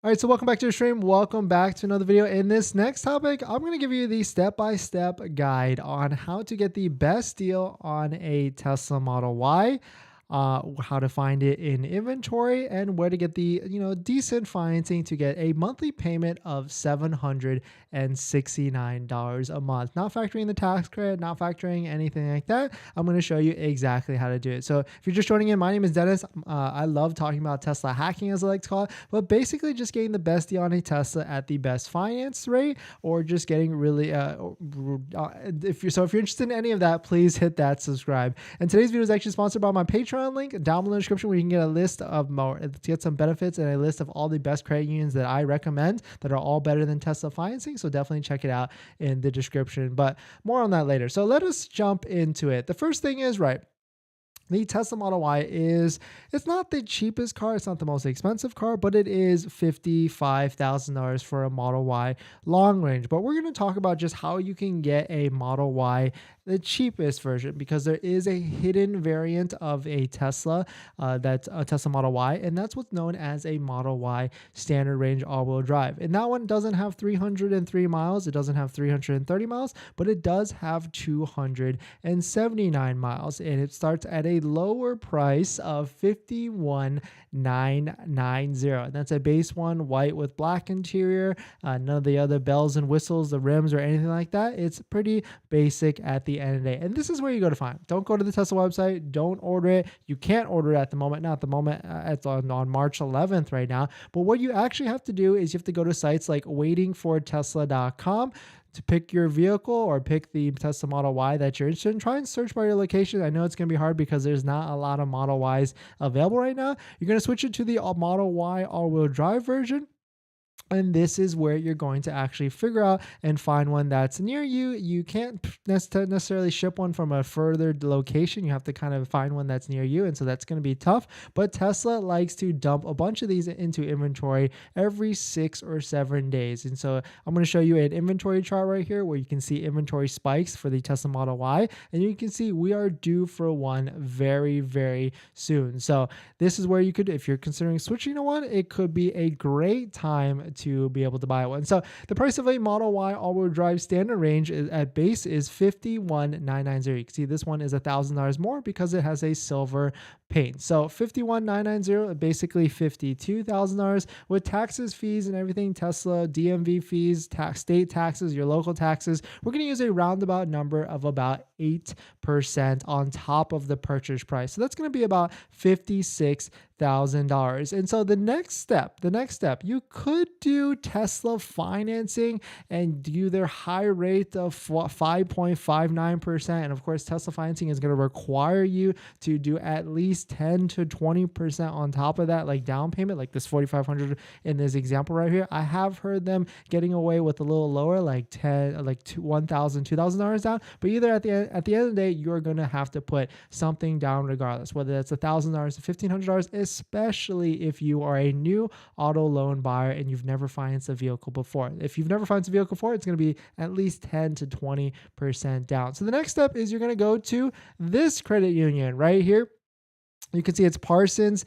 All right, so welcome back to the stream. Welcome back to another video. In this next topic, I'm going to give you the step-by-step guide on how to get the best deal on a Tesla Model Y, how to find it in inventory, and where to get the decent financing to get a monthly payment of $769 a month. Not factoring the tax credit, not factoring anything like that. I'm going to show you exactly how to do it. So if you're just joining in, my name is Dennis. I love talking about Tesla hacking, as I like to call it, but basically just getting the best deal on a Tesla at the best finance rate, or just getting really if you're interested in any of that, please hit that subscribe. And today's video is actually sponsored by my Patreon link down below in the description, where you can get a list of more to get some benefits and a list of all the best credit unions that I recommend that are all better than Tesla financing. So definitely check it out in the description, but more on that later. So let us jump into it. The first thing is, right, the Tesla Model Y it's not the cheapest car. It's not the most expensive car, but it is $55,000 for a Model Y long range. But we're going to talk about just how you can get a Model Y, the cheapest version, because there is a hidden variant of a Tesla, that's a Tesla Model Y, and that's what's known as a Model Y standard range all-wheel drive. And that one doesn't have 303 miles. It doesn't have 330 miles, but it does have 279 miles, and it starts at a lower price of $51,990. And that's a base one, white with black interior, none of the other bells and whistles, the rims or anything like that. It's pretty basic at the end of the day. And this is where you go to find. Don't go to the Tesla website. Don't order it. You can't order it at the moment. Not at the moment. It's on March 11th right now. But what you actually have to do is you have to go to sites like waitingfortesla.com to pick your vehicle or pick the Tesla Model Y that you're interested in. Try and search by your location. I know it's going to be hard because there's not a lot of Model Ys available right now. You're going to switch it to the Model Y all-wheel drive version. And this is where you're going to actually figure out and find one that's near you. You can't necessarily ship one from a further location. You have to kind of find one that's near you. And so that's going to be tough. But Tesla likes to dump a bunch of these into inventory every 6 or 7 days. And so I'm going to show you an inventory chart right here where you can see inventory spikes for the Tesla Model Y. And you can see we are due for one very, very soon. So this is where you could, if you're considering switching to one, it could be a great time to be able to buy one. So the price of a Model Y all-wheel drive standard range at base is $51,990. You can see this one is $1,000 more because it has a silver paint. So $51,990, basically $52,000 with taxes, fees, and everything. Tesla, DMV fees, state taxes, your local taxes. We're going to use a roundabout number of about 8% on top of the purchase price. So that's going to be about $56,000. And so the next step, you could do Tesla financing and do their high rate of 5.59%. And of course, Tesla financing is going to require you to do at least 10 to 20% on top of that, like down payment, like this $4,500 in this example right here. I have heard them getting away with a little lower, like $1,000, $2,000 down. But either at the end of the day, you're going to have to put something down regardless, whether that's $1,000 to $1,500, especially if you are a new auto loan buyer and you've never financed a vehicle before. If you've never financed a vehicle before, it's going to be at least 10 to 20% down. So the next step is you're going to go to this credit union right here. You can see it's Parsons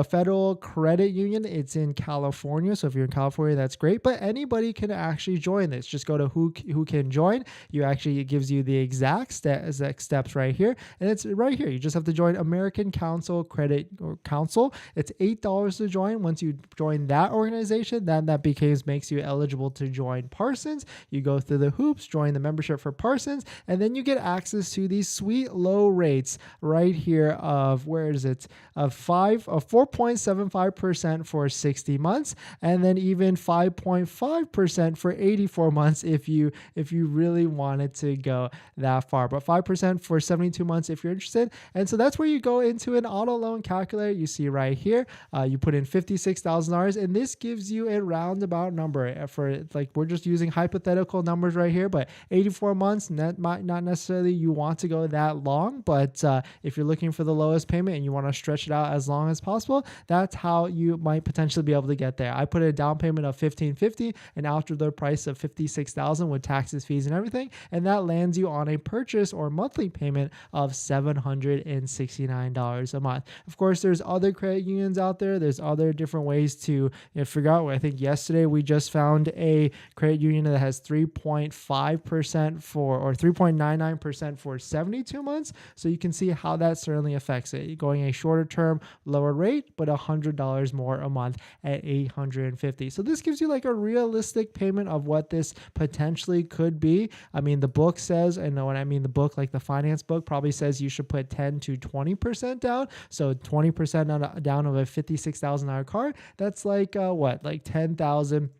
Federal Credit Union. It's in California. So if you're in California, that's great. But anybody can actually join this. Just go to who can join. It gives you the exact steps right here. And it's right here. You just have to join American Council Credit Council. It's $8 to join. Once you join that organization, then that makes you eligible to join Parsons. You go through the hoops, join the membership for Parsons, and then you get access to these sweet low rates right here of, where is it, of 4.75% for 60 months, and then even 5.5% for 84 months if you really wanted to go that far. But 5% for 72 months if you're interested. And so that's where you go into an auto loan calculator. You see right here, you put in $56,000, and this gives you a roundabout number for, like, we're just using hypothetical numbers right here, but 84 months, that might not necessarily you want to go that long, but if you're looking for the lowest payment and you want to stretch it out as long as possible, possible, that's how you might potentially be able to get there. I put a down payment of $1,550 and after the price of $56,000 with taxes, fees, and everything, and that lands you on a purchase or monthly payment of $769 a month. Of course, there's other credit unions out there. There's other different ways to figure out. I think yesterday we just found a credit union that has 3.5% for or 3.99% for 72 months. So you can see how that certainly affects it. You're going a shorter term, lower rate, but $100 more a month at $850. So this gives you like a realistic payment of what this potentially could be. I mean, the book says, and when I mean the book, like the finance book probably says you should put 10 to 20% down. So 20% down of a $56,000 car, that's like like 10,000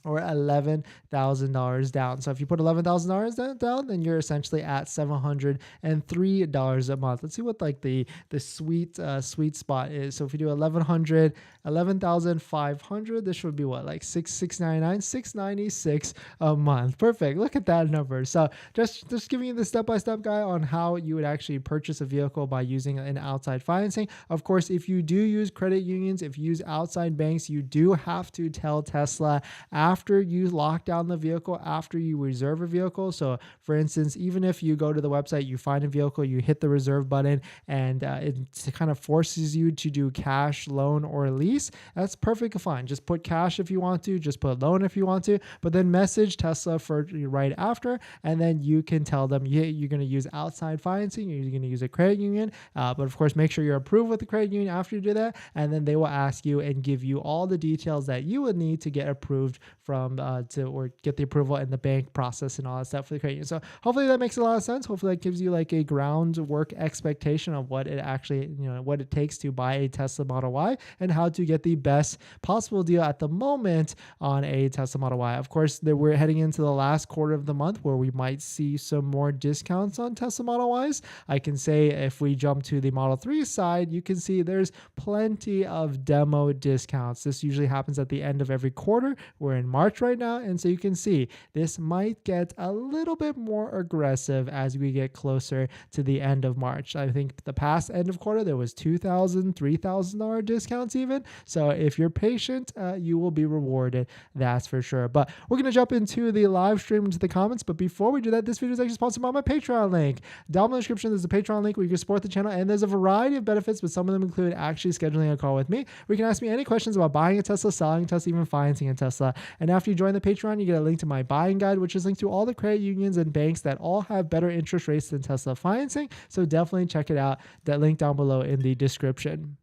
or $11,000 down. So if you put $11,000 down, then you're essentially at $703 a month. Let's see what like the sweet spot is. So if you do 11,500, this should be what, like $696 a month. Perfect. Look at that number. So just giving you the step-by-step guide on how you would actually purchase a vehicle by using an outside financing. Of course, if you do use credit unions, if you use outside banks, you do have to tell Tesla after you lock down the vehicle, after you reserve a vehicle. So for instance, even if you go to the website, you find a vehicle, you hit the reserve button, and it kind of forces you to do cash, loan, or lease, that's perfectly fine. Just put cash if you want to, just put loan if you want to, but then message Tesla for right after, and then you can tell them you're going to use outside financing, you're going to use a credit union, but of course make sure you're approved with the credit union after you do that, and then they will ask you and give you all the details that you would need to get approved or get the approval and the bank process and all that stuff for the credit union. So hopefully that makes a lot of sense. Hopefully that gives you like a groundwork expectation of what it actually, what it takes to buy a Tesla Model Y and how to get the best possible deal at the moment on a Tesla Model Y. Of course, we're heading into the last quarter of the month where we might see some more discounts on Tesla Model Ys. I can say if we jump to the Model 3 side, you can see there's plenty of demo discounts. This usually happens at the end of every quarter. We're in March right now, and so you can see this might get a little bit more aggressive as we get closer to the end of March. I think the past end of quarter there was $2,000, $3,000 discounts even. So if you're patient, you will be rewarded, that's for sure. But we're going to jump into the live stream, into the comments. But before we do that, this video is actually sponsored by my Patreon link. Down in the description, there's a Patreon link where you can support the channel, and there's a variety of benefits, but some of them include actually scheduling a call with me, where you can ask me any questions about buying a Tesla, selling a Tesla, even financing a Tesla. And after you join the Patreon, you get a link to my buying guide, which is linked to all the credit unions and banks that all have better interest rates than Tesla financing. So definitely check it out. That link down below in the description.